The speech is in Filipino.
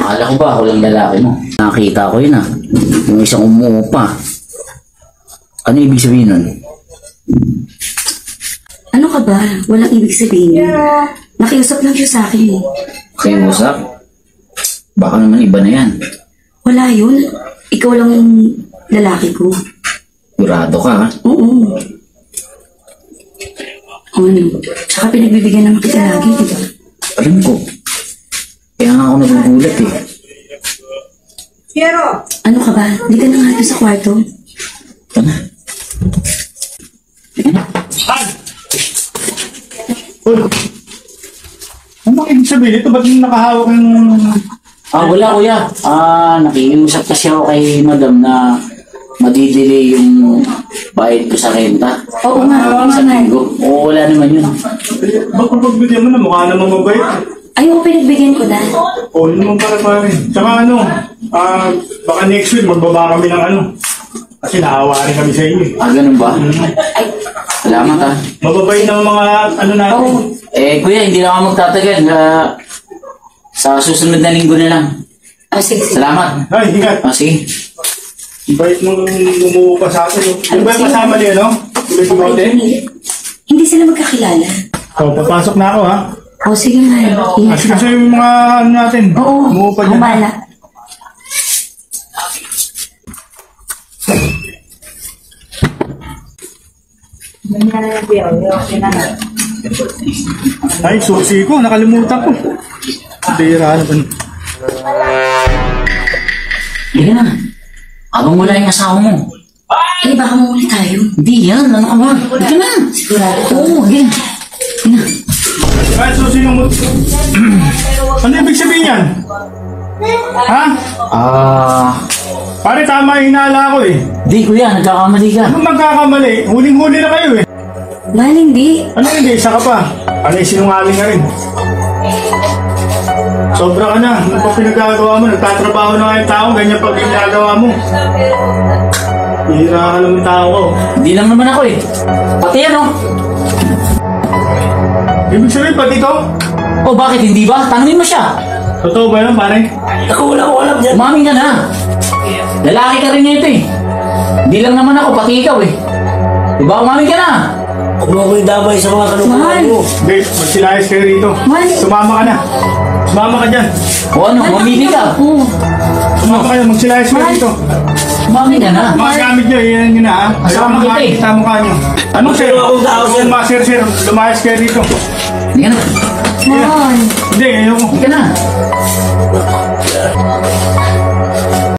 Akala ko ba ako lang lalaki mo? Nakita ko yun ah. Yung isang umuupa. Ano ibig sabihin nun? Ano ka ba? Walang ibig sabihin. Nakiusap lang siya sa akin eh. Kayo-usap? Baka naman iba na yan. Wala yun. Ikaw lang yung lalaki ko. Kurado ka ha? Oo. Ano? Tsaka pinagbibigyan naman kita lagi, diba? Alam ko. Kaya nga ako nagugulat eh. Piero! Ano ka ba? Di ka na nga doon sa kwarto. Ito na. Han! Uy! Ano ibig sabihin ito? Ba't nakahawak ng... Wala kuya. Nakikiusap kasi ako kay madam na madidelay yung bayad ko sa renta. Oo nga. Sa linggo. Oo, wala naman yun. Ba't kung pagbigyan mo na mukha naman mabait? Ayoko pinagbigyan ko na. Oo, yun naman para rin. Tsaka baka next week magbaba kami ng kasi naawa rin kami sa inyo. Ganun ba? Ay, Salamat ha. Mababait ng mga natin. oo. Kuya, hindi na ako magtatagal. Sa susunod na linggo na lang. Sige. Salamat. Ay, ingat. Sige. Bait mong lumuho pa sa atin. Ano ba yung kasama niya, no? Tuloy-tuloy. Hindi sila magkakilala. Papasok na ako, ha? Sige nga. Ingat ka. Kasi yung mga natin. Oo. Lumuho pa dyan. Humala. Ay, susi ko. Nakalimutan ko. Tira na ba? Hindi na. Habang wala yung asawa mo. Baka muli tayo. Hindi yan. Ano ka ba? Hindi na. Sigurado. Oo, hindi na. Ay, susi yung... Ano ibig sabihin yan? Ha? Pare, tama yung hinala ko eh. Di kuya, nagkakamali ka. Ano magkakamali? Huling-huli na kayo eh. Mahal, hindi. Ano hindi? Isa ka pa. Panay sinungaling ka rin. Sobra ka na. Ano pa pinagagawa mo? Nagtatrabaho na kayong tao. Ganyan pag ginagawa mo. Hihira ka lang ng tao ko. Hindi lang naman ako eh. Pati yan oh. Ibig sabihin, pati ito? Oh, bakit hindi ba? Tanungin mo siya. Totoo ba yan, pare? Ako, wala ko alam dyan. Umamin ka na. Lalaki ka rin ito eh. Hindi lang naman ako, pati ikaw eh. Diba, umamin ka na. Huwag mo ako idamay sa mga kalukuhan mo. Hindi, magsilayas kayo rito. Mahal. Sumama ka na. Sumama ka dyan. O ano, mamili ka. Oo. Sumama kayo, magsilayas kayo rito. Umamin ka na. Mga gamit nyo, yan nyo na ha. Kasama kita eh. Kita mukha nyo. Anong sir? akong tao, sir? Mga sir, lumayas kayo rito. Hindi ka na. Mahal. Hindi, ayoko. Hindi ka na.